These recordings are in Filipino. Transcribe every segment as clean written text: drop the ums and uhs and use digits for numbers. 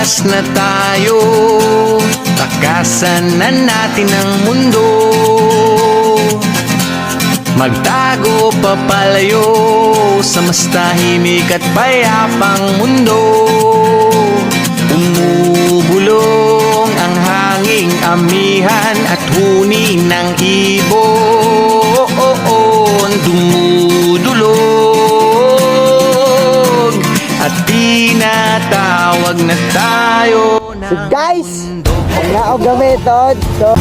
Tumakas na tayo, takasan na natin ang mundo. Magtago papalayo sa mas tahimik at payapang mundo. Umubulong ang hanging amihan at huni ng ibon. Dumudulog at tinatawag na tayo ng So guys, mundo. ang naog gamiton. So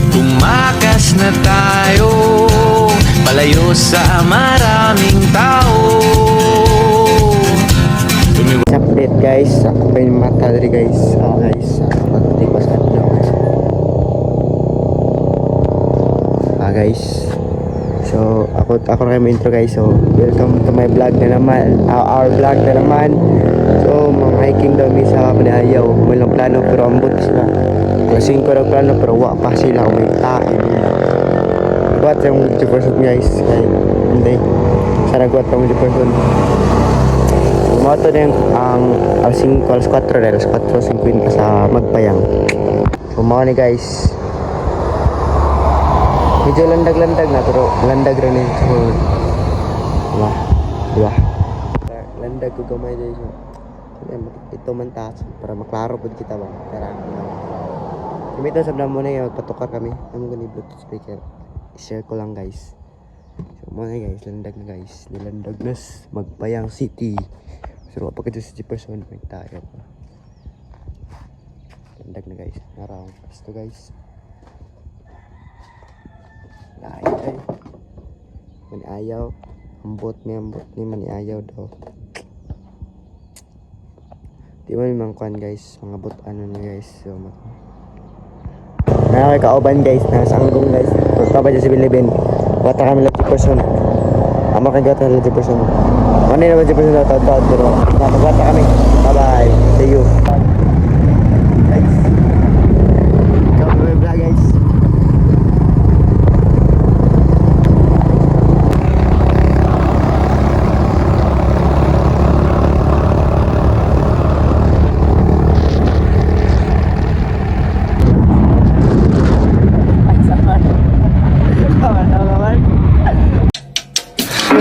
Tumakas na tayo, palayo sa maraming tao. update guys, ako pa yung mata dali guys. Guys, pagtipas ka na guys. So ako na kayo intro guys. So welcome to my vlog na naman, our vlog na naman. So mga hiking daw mi sa Panayaw. Walang plano pero ambot sila. Klaseng ko ng plano pero wak pa sila umita. Buat yung 50% guys. Kaya hindi sana guat yung 50%. Moto na yung alas 5, alas 4 dahil alas 4:50 sa Magpayang. So mga ni guys, medyo landag-landag na pero landag rin yun. So diba landag ko gamay dyan. So ito man taas para maklaro po kita ba. Tara kumita sa mo na yung magpatukar kami. Namun ganun bluetooth speaker, i-share ko lang guys. So mga guys, landag na guys, nilandag na Magpayang City. So pagka sa 60% may tayo pa. Landag na guys, narang pasto guys. Lain ay mani ayaw, ambot ni mani ayaw daw. Di man mangkuan guys, mga bot ano na guys. So na kauban guys, na sanggong guys. Punta ba dyan si Bilibin, bata kami lang 50%. Ama kay gata lang 50%. Ano na ba 50% na taon pero napabata kami. Bye bye, see you guys. Come to vlog guys.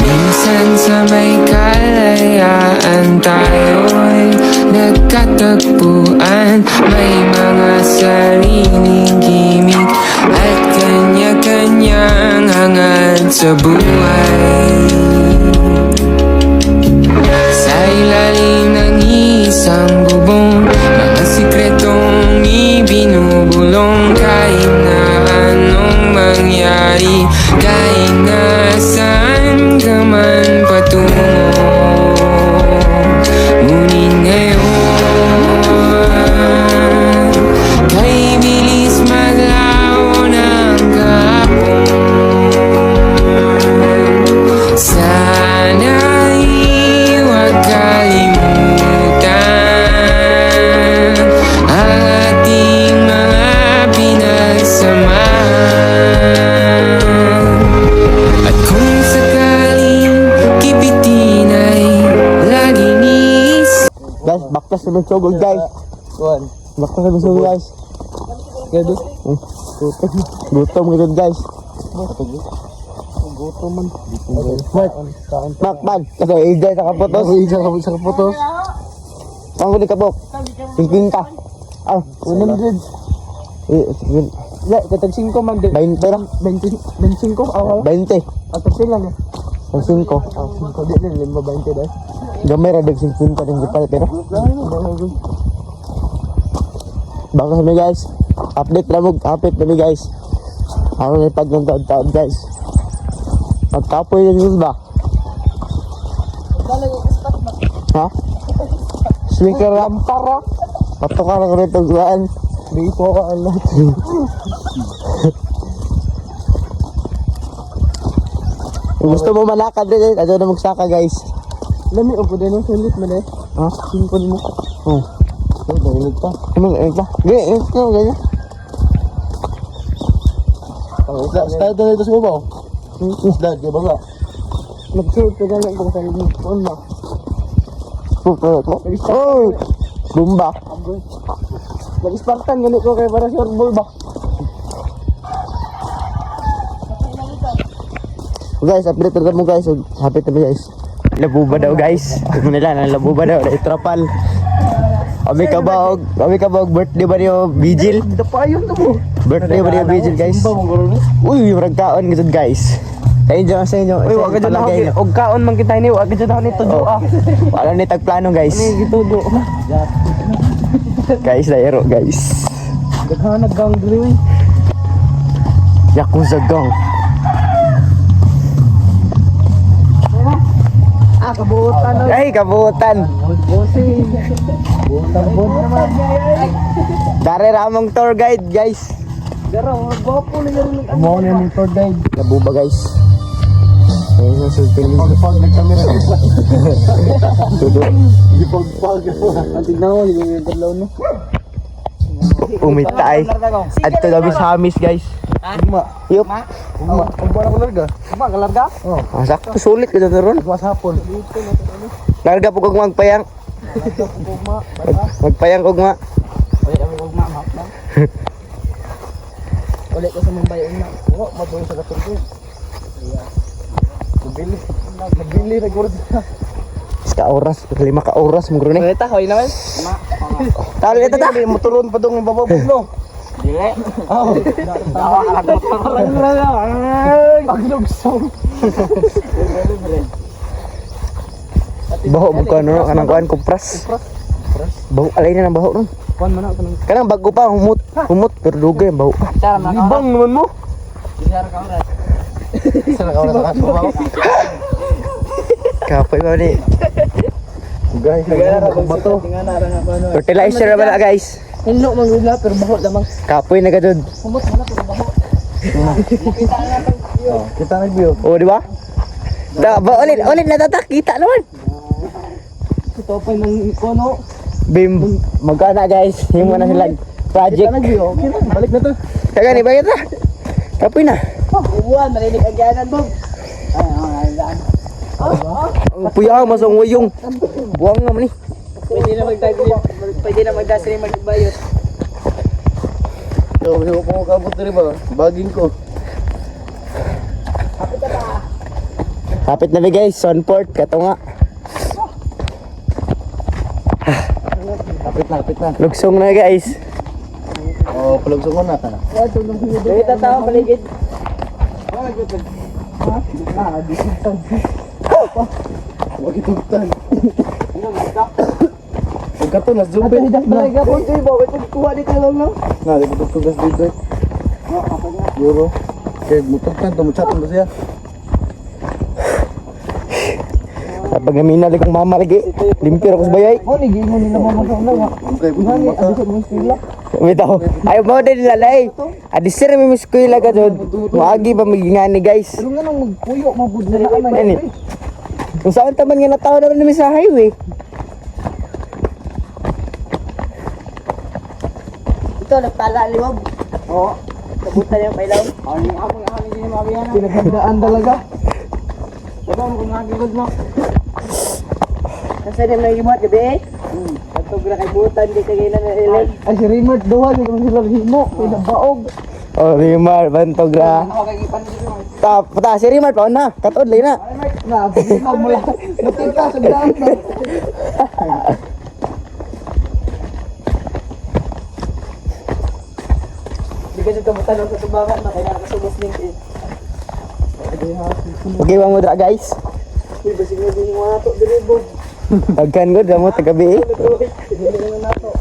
Minsan sa may kalayaan tayo'y nagkatagpuan. May mga sariling gimik at kanya-kanyang hangad sa buhay. Sa ilalim ng isang bubong, mga sikretong ibinubulong. Kahit na anong mangyari, kahit na saan ka man patungo, ngunit ngayon kay bilis maglaho ng kahapon. Sana'y huwag kalimutan ang ating mga pinagsamahan. At kung sakaling kipitin ay laging Guys, baktas na magsugod guys. Baktas na magsugod guys. Gado. Gutom gado guys. Gutom man. Makman. Kasi ijay sa kaputos. Ijay sa kaputos. Pangguli kapok. 50 ka. 100. Katag 5 man din. 20 lang. 25 awal. 20. Ato sila na. Ang 5. 5 din din 20 dahil. Gamay ra dag 50 ring gipal pero. Baka kami guys. Update na guys. Ako na pag ng taon guys. Magkapoy yung news ba? Ha? Speaker lampara. Patukan ang rito guan. Hindi po ka alam. Gusto mo malakad din, ano na magsaka guys. Lami ang pwede nung sulit man eh. Ha? Simple mo. Oh. Init pa. Init pa. Init ka, ganyan. Start na ito sa babaw. Start, kaya baga. Nag-shoot ka ganyan kung saan yung phone mo. Oh! Bumba. Nag-Spartan, ganit ko kaya para short ball ba? Guys, update na mo guys. Happy to guys. Labuba daw guys. Kung nila na labuba daw. Naitrapal. Kami ka ba birthday ba niyo Vigil? Dapayon na mo. Birthday ba niyo Vigil guys? Uy, yung ragkaon gito guys. Sa inyo. Uy, wag ka dyan ako. Og kaon man kita ni, wag ka dyan ako nito do ah. Wala ni tagplano guys. Gitudo. Guys, dairo guys. Daghan gang diri. Yakuza gang. Kabutan. Ay, kabutan. Bossing. Butan naman. Dari ramong tour guide guys. Garo, gwapo na yun. Mo na yung tour guide. Labuba guys. Ayun sa sultan. Pag nagkamera. Tudo. Pag. Tignan mo, yung dalaw no. Umitay. At to daw sa Hamis guys. Yup. Ang buwan ako larga. Kalarga? Oo. Sakto sulit ka na ron. Mas hapon. Larga po kong magpayang. Magpayang kog nga. Ulit kami ugma, hap na. Ulit ko sa Mumbai ugma. Oo, mabuhay sa katulog. Nabili na guro dito. Ka-oras, 5 ka-oras mo guro ni. Ito, hoy naman. Talo ito ta. Motoron pa dong ibabaw no. Dili. Oh. Tawa ka lang. Paglugsong. Baho mo ka no, kanang kuan kupras. Baho alay na ng baho ron. Kuan man ako nang Kanang bago pa humot pero dugay ang baho. tara man. Ibang naman mo. Diyara ka oras. Sara ka oras ka bawo. Kapoy ba ni? Guys, bato. Tingana ra nga ano. Fertilizer ba na guys? Hinno man gud pero baho lamang. Kapoy na gadud. Humot man pero baho. Kita na tong view. Kita na view. Oh, di ba? Da ba ulit natatak kita naman. Ito pa nang kono. Bim, magkana guys. Himo na sila project. Kita na view. Okay na, balik na to. Kagani ba kita? Kapoy na. Ubuan, marinig ang ganan bog. Ay, daan. Ang puya masong wayong. Buwang naman ni. Pwede na magdasali magbayot. So, hindi ko kabot diri ba? Baging ko. Kapit na ba guys, Sunport, kato nga. Kapit na. Lugsong na guys. Oh, palugsong mo na ka na. Dito tao paligid. Wag itugtan. Ikato na zoom Ito hidak na gapon kay bo, ito kuha dito lang no. Na, di ko tugas dito. Euro. Kaya mutugtan to muchatong to siya. Kapag namina kong mama lagi, limpir ako sa bayay. Mo ni gimo nila mo sa una. Okay, Ngani abisod mo sila. Bitaw. Ayaw mo din lalay. Adisir mi miskuila ka dod. Maagi ba magingani guys. Pero nga nang magpuyo mabud na naman. Ani. Kung saan taman nga natawa naman namin sa highway. Ito nagtala liwag. Oo. Kabutan yung pailaw. Ani ako din mabiyan. Pinaghandaan talaga. Ito mo kung nagigod mo. Kasi din lagi buhat gabi eh. Atog ra kay butan di kay na ilig. Ay si Rimert duha di kung sila himo, pinabaog. Oh, Rimar, bantog ra. Ta, si Rimar pa na. Katod lay na. Na, pagkaw mo lang. Natinta sa daan na. Di ka dito matanong sa tubangan na kailangan ka subos link eh. Okay ba mo dra guys? Uy, basig na din yung mga nato, dilibog. Pagkan ko damo tagabi. Dilibog na nato.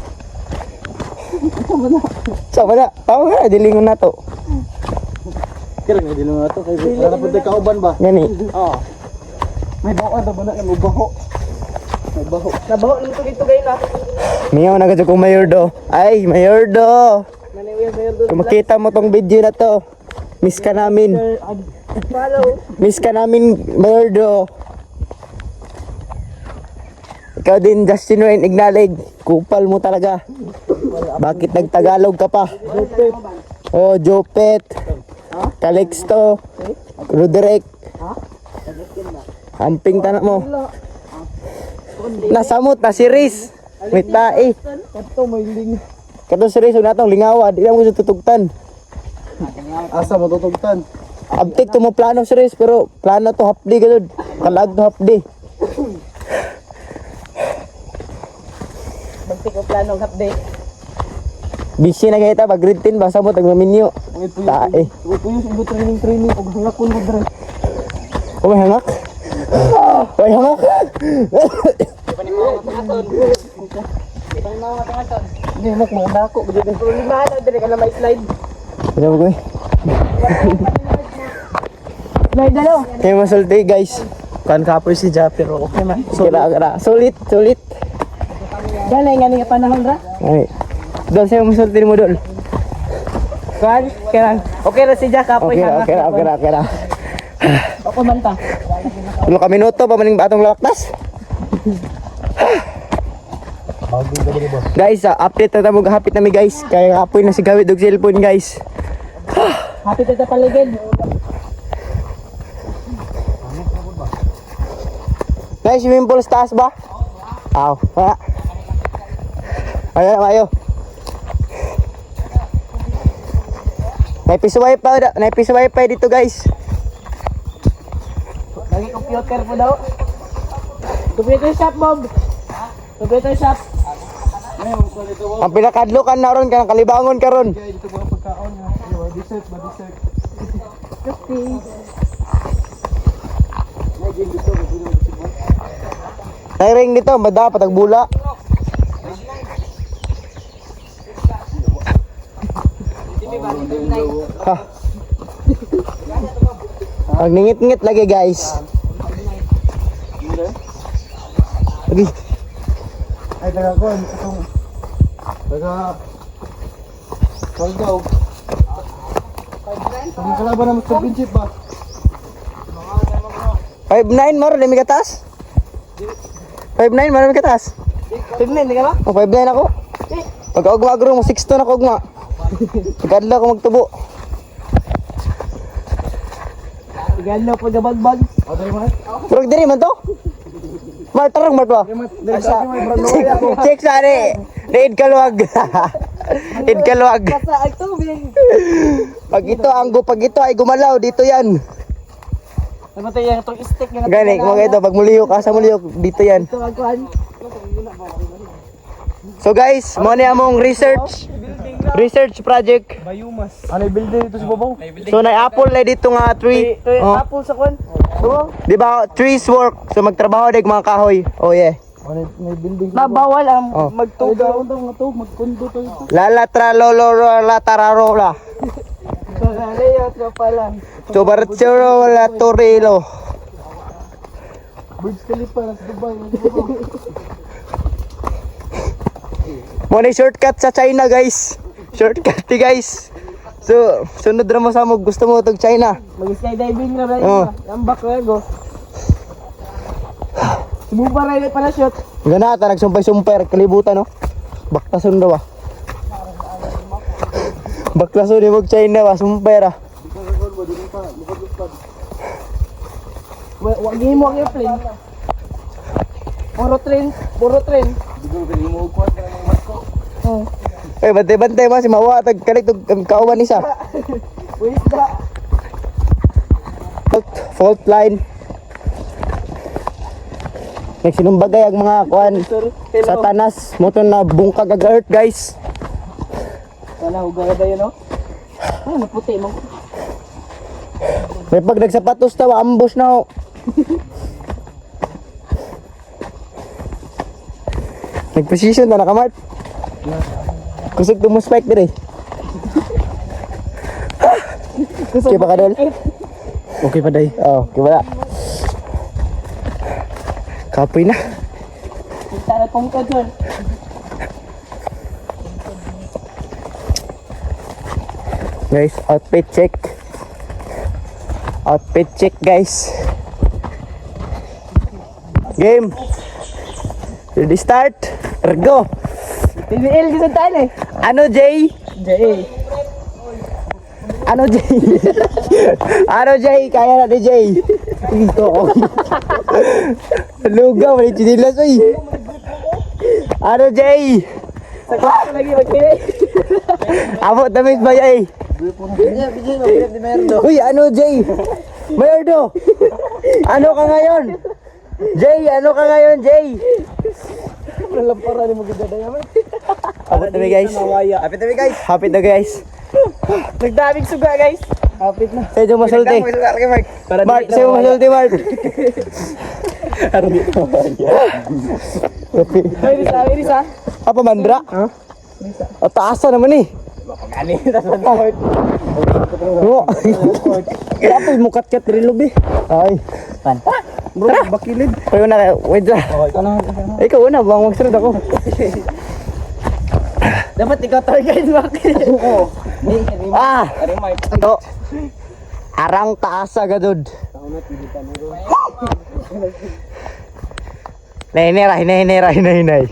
Sama na. Tawo nga dilingon nato. Kira nga dilibog na nato. Wala na po tayo kauban ba? Gani. Oo. May baho na ba na? May baho. May baho. Nabaho nito dito kayo na. Miyaw na kadyo kong mayordo. Ay, mayordo. Naniwil mayor doon. Kung makita mo tong video na to, miss ka namin. Follow. Miss ka namin, mayordo. Ikaw din, Justin Wayne Ignalig. Kupal mo talaga. Bakit nagtagalog ka pa? Oh, Jopet. Calixto. Roderick. Amping tanak mo. Nasamot na si Riz. May tae. Kato si Riz, unatong lingawa. Di na mo siya tutugtan. Asa mo tutugtan? Abtik to mo plano si Riz, pero plano to hapdi ka doon. Kalag to hapdi. Bagti ko planong update. Busy na kita pag grade 10 basa mo tagmaminyo. Tae. Uy, yung ibo training. Huwag hangakon mo dre. Oh, may hangak. May hangak. Hindi, mak, mga dako. Limahan na dre ka na may slide. Ano ba ko eh? Slide na lo. Kaya masulti guys. Kan kapoy si Ja pero okay man. Kira. Sulit. Ganay nga nga panahon ra. Ay. Dol sa'yo masulti mo dol. Kan, kailan? Okay na si Jack apoy Okay na. Ako man ta. Tulo ka minuto pa maning batong laktas. Guys, update na tamo gahapit nami guys. Kaya kapoy na si gawid og cellphone guys. Happy ta paligid. Guys, swimming pool sa taas ba? Aw, wala. Ayo. Naipis wifi dito guys. Lagi computer mo daw. Computer shop, Bob. Computer shop. Ang pinakadlukan na ron kanang kalibangon karon. Dito mga pagkaon nga. Dessert. Nairing dito, madapat ang bula. Ha. Ang ningit-ngit lagi guys. Lagi. Ay, tagakon. Itong... Kaldaw. Ang kalaban naman sa championship ba? 5'9 maro, dami katas. 5'9 maro dami katas. 5'9", di ka ba? O 5'9 ako. Pagka-ugma agro mo, 6'2 ako ugma. Pagka-adla ko magtubo. Gano'n po gabagbag. O, tayo mo. Pero diri man to. Mart tarong mart ba? Check sa ni. Id kaluwag. Id kaluwag. Kasa ay tubig. Pag ito ay gumalaw dito yan. Ano tayo yung itong stick nga. Gani, kung ito pag muliyo ka sa muliyo dito yan. Ito agkuhan. So guys, mo ni among research project. Bayumas. Ano yung building dito sa babaw? So na apple na dito nga tree. Ito yung apple sa kwan. Oo. Di ba trees work? So magtrabaho dig mga kahoy. Oh yeah. Ano yung building sa babaw? Bawal ang Oh. magtugaw. Ano daw magkundo to ito. Lalatra loloro latararola. Layout nga pala. So baratsero la torilo. Burj Khalifa sa Dubai. Mo ni shortcut sa China guys. Shortcut guys. So sunod ra mo sa mo gusto mo tog China. Mag-skydiving na rin. Oo. Lambak na go. Sumuba rin pala shot. Gana ta nagsumpay-sumpay kalibutan no. Baktason daw ah. Baktason ni mog China ba sumpay ra. Wag mo ang airplane. Puro train. Oh. Eh bantay-bantay man si Mawa tag kalit og kauban isa. Wait da. Fault line. Nagsinumbagay ang mga kuan satanas mo to na bungkag ag earth guys. Wala hugaw dayo no. Ay naputi mo. May pag nagsapatos taw ambush na ho. Nagposition na nakamart. Kusog to mo spike dire. Okay pa ka dol? Okay pa day. Oh, okay wala. Kapoy na. Kita na pungkod doon. Guys, outfit check. Outfit check guys. Game. Ready, start. Go. TBL gisan tayo eh. Ano, Jay? Jay. Ano, Jay? Ano, Jay? Kaya natin, Jay. Ito. Lugaw, may chinilas, uy. Ano, Jay? Sakit lagi magpili. Abot na miss ba, Jay? Uy, ano, Jay? Mayardo. Ano ka ngayon? Jay, ano ka ngayon, Jay? Lampara ni magdadaya man. Abot na, guys. Apit na guys. Happy na, guys. Nagdaming suga guys. Apit na. Sa'yo yung masulti. Mark, sa'yo yung masulti, Mark. Hoy, Risa. Apa, mandra? At taasa naman eh. Kani tas Oo. Apa yung mukat-kat rilog eh. Ay. Bro, bakilid. Kayo na kayo. Wait lang. Ikaw una, bang magsunod ako. Dapat ikaw target Mark. Oo. Ah! Ito. Arang taasa gadod. Hinay.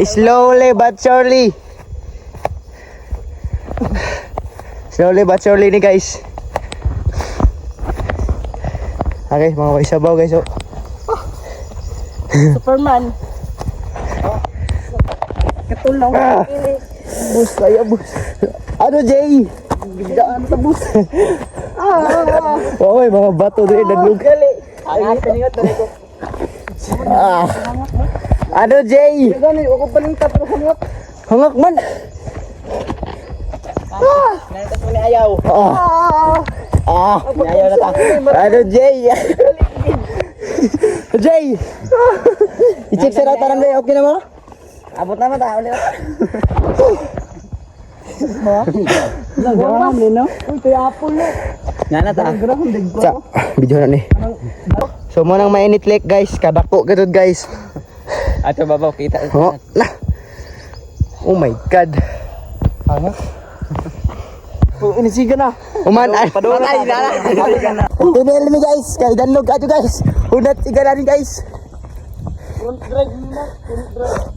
Slowly but surely. Slowly but surely ni guys. Okay, mga kaisabaw guys. Oh. Superman. Katulong. Bus kaya bus. Ano Jay? Bigdaan sa bus. Oy, mga bato din naglug. Ay, kaningat dali ko. Ah. Ano Jay? Gani, ako paling tatlo hangak. Hangak man. Nantas mo ni ayaw. Ayaw na ta. Ano Jay? Jay. I-check sa rata ng okay na mo? Abot naman tayo ulit. Nagahan no? Uy, tayo apple no. Nga na ta. Sa, video na ni. So mo nang mainit lake guys, kadako gadod guys. Ato babaw kita. Oh, na. Oh my god. Ano? Oh, inisiga na. Uman ay patay na. Tunel mi guys, kay danlog ato guys. Unat siga na rin guys. Front drive muna, front drive.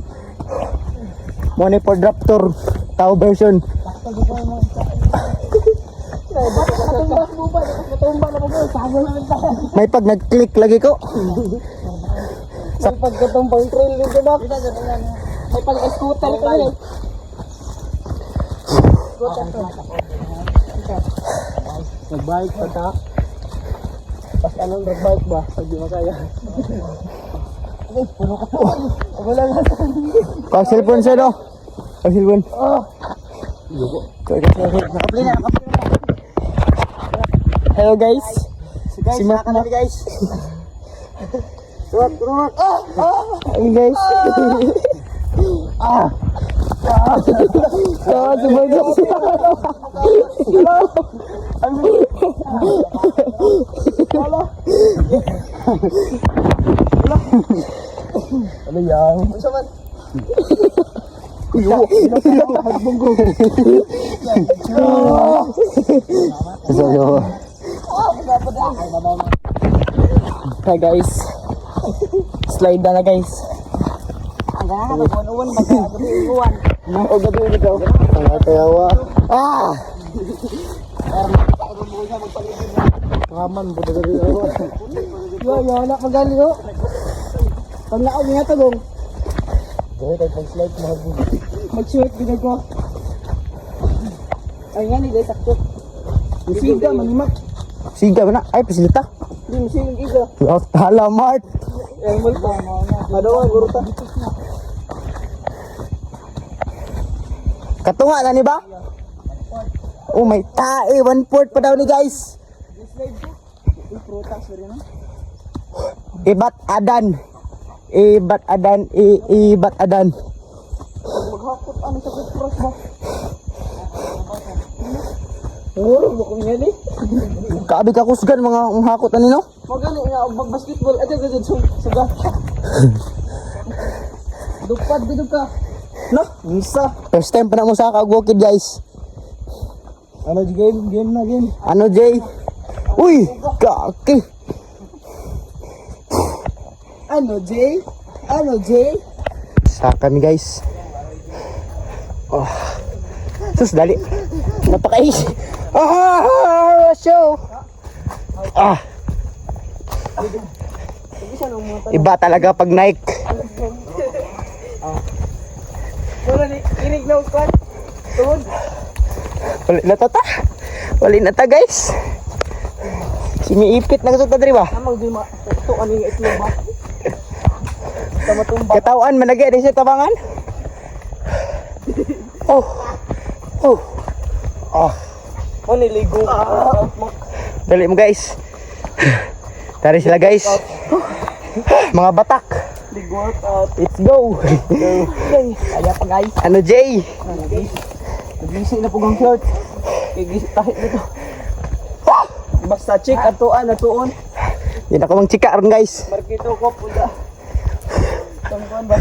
Money for Raptor Tao version. May pag nag-click lagi ko. Sa pagkatumpang trail dito ba? May pag-scooter ka rin. Nag-bike pa ka? Pas anong nag-bike ba? Pag di makaya. Ay, puno ka po. Wala nga. Kang cellphone siya no? Kang cellphone. Nakapli na. Hello guys. Si Mark na guys. Turok. Hey guys. Subay guys. Ano yan? Ano man? Hi guys. Slide na guys. Ang gana ka uwan magkagabi-uwan. O gabi dito. Ang tayawa. Ah! Kaman po gabi uwan. Yo, anak magali yo. Panglaaw niya tagong. Gawin tayo pag-slide Mag-short din ako. Ay nga ni guys, sakto. Musiga, manimak. Siga ba na? Ay, pasilita. Hindi, musiga iga. Halamat. Ay, multa. Madawa, guruta. Katunga na ni ba? Oh my tae, 1/4 pa daw ni guys. Prutas rin no? Ibat adan. Ibat adan. Maghakot ano sa cross ba? Nguro mo kung yan eh. Kaabi ka kusgan mga hakot na nino. Magali nga mag-basketball ato gud suga. Dupad dito ka. No, isa. First time pa na mo sa kagwokid guys. Ano game na game. Ano Jay? Uy, kaki. Ano, Jay? Ano, Jay? Sa kami guys. Oh. Sus, dali. Napaka-easy. Show. Ah. Iba talaga pag Nike. Wala ni, inig na ukwan. Tuhod. Wali na ta. Wali na ta guys. Siniipit na gusto ta diri ba? Amang di ma, ito ano yung itlog ba? Tamatumba. Katawan managay di siya tabangan. Oh. Oh. Oh. Mo niligo. Dali mo guys. Tari sila guys. Mga batak. Big workout. Let's go. Kaya pa guys. Ano Jay? Nagisi na pugong short. Kigisi tahit nito. Basta check atuan atuon. Yan ako mang chika ron guys. Markito ko pula. Tangkuan ba?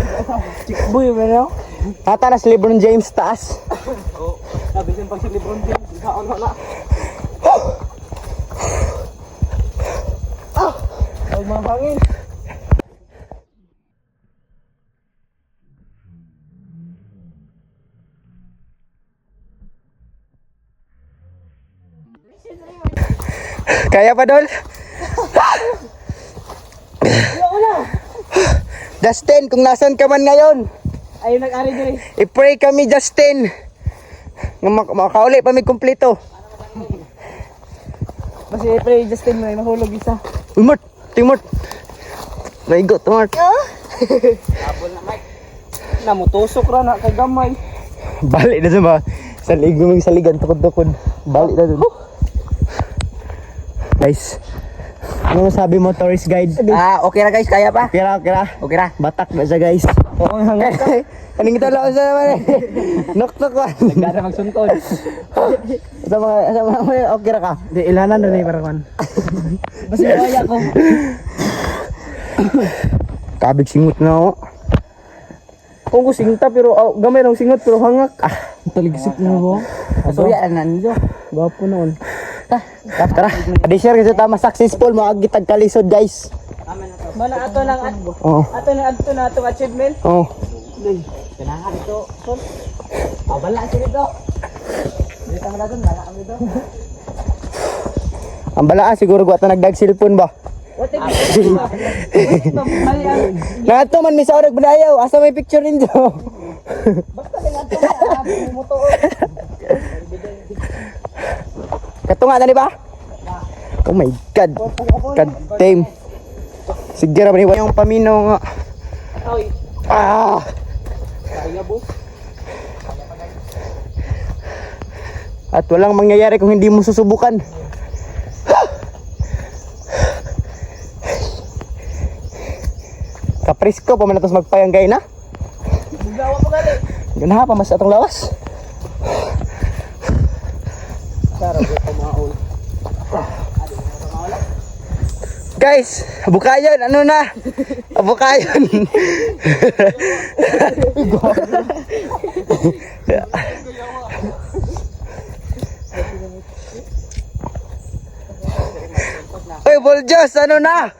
Check boy ba Ata na si LeBron James taas. Oh, sabi sin pag si LeBron James, kaon na. Ay mga hangin. Kaya pa Dol? Justin, kung nasan ka man ngayon, Ayun nag-ari diri. i-pray kami Justin. Nga makauli pa may kumpleto. Basta i-pray Justin may mahulog isa. Umot, timot. Maigo, timot. Abol na mic. Namutusok ra na kay gamay. Balik na sa mga saligong saligan, tukod-tukod. Balik na dun. Guys, ano masabi mo tourist guide? Okay na guys, kaya pa. Kira. Okay na. Batak na siya guys. Oo nga nga. Kaning ito lang sa naman eh. Nok-nok ko. Nagdara magsuntod. Sa mga okay ra ka. Di ilanan na ni parawan. Basta kaya ko. Kabig singot na ako. Kung ko singta pero gamay ng singot pero hangak. Taligsik na mo. So ya nanjo. Gwapo noon. Tara. Adi share kasi tama successful makagitag kalisod guys. Mana ato lang Oo. ato na adto na atong achievement. Oo. Kailangan dito. Son. Bala si dito. Dito mo dayon bala kami dito. Ang balaa siguro guwata nagdag cellphone ba? What if mali ang Nato man mi sa orag badayaw, asa may picture ninyo? basta lang ato na moto. Katunga na ni ba? Oh my god. God damn. Sige ra ba ni yung paminaw nga. Oy, Ah. kaya bo. At walang mangyayari kung hindi mo susubukan. Kaprisko pa man natos magpayanggay na. Bugawa pa gali. Ganaha pa mas atong lawas. Sara ko pamaol. Guys, abukayon, ano na? Abukayon. Oy, Boljos, ano na?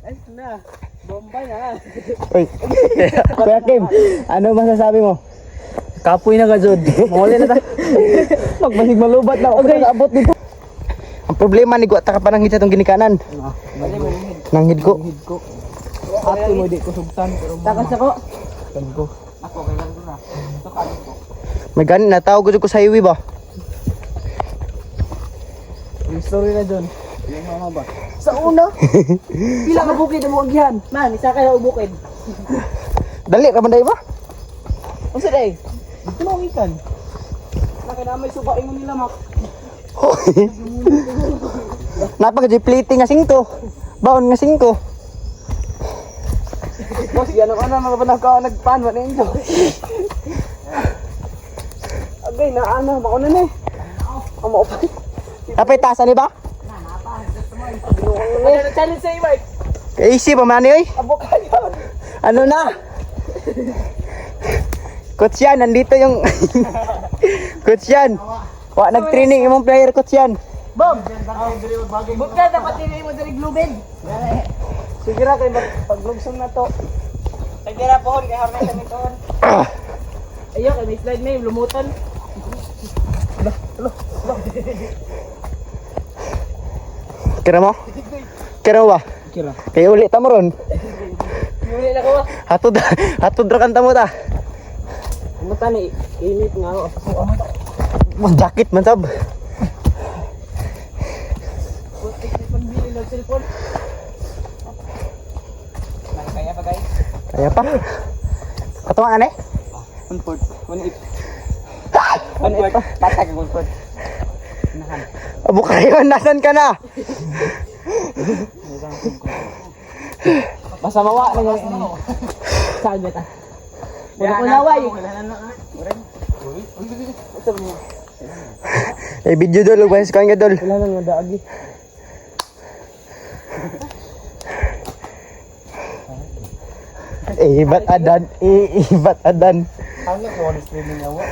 Ay na. Bombay na. Oy, Kuya Kim, ano masasabi mo? Kapoy na gajud. Mole na ta. Magbasig malubat na. Okay, abot nito. Ang problema ni Guwata ka pa nang hita itong ginikanan. Nanghid ko. Ate mo di ko sugtan pero takas ako. Ako kay lang na. Ito ka ko. May ganin na tao ko sa highway ba? Yung story na dyan. Yung mama ba? Sa una? Pila ka bukid mo agyan? Man, isa kayo bukid. Dali ra man dai ba? Ang sa day? Dito na umikan. Laki na may subain mo nila mak. Napaka plating nga 5. Baon nga 5. Boss, yan ang ano mga nagpan ba ninyo? Agay na ano, mauna na eh. Amo pa. Tapay tasa ni ba? Ano challenge sa i-bike? Easy pa man ni oy. Abo kayo. Ano na? Coach yan, nandito yung Coach yan. Wa nag-training imong player coach yan. Bob! Buka dapat hindi mo dari glubid. Sige ra kay paglugsong na to. Sige ra pohon kay harnay sa mitoon. Ayo kay may slide may lumutan. Kira mo? Kira mo ba? Kira. Kaya ulit ta mo ron. Yuli na ko ba? Hatod ra kanta mo ta. Ano tani init nga ako. Mang jacket man sab. Putik ni pambili ng cellphone. Kaya pa guys. Kaya pa. Katuwaan eh. 1.8. Patag 1.8. Abo kayo, nasan ka na? Basta mawa na yun. Saan ba ta? Wala ko naway. Eh, video dol, guys, kuhan ka dol. Wala nang nadaagi. Ibat adan. Hanggang ko streaming yawa.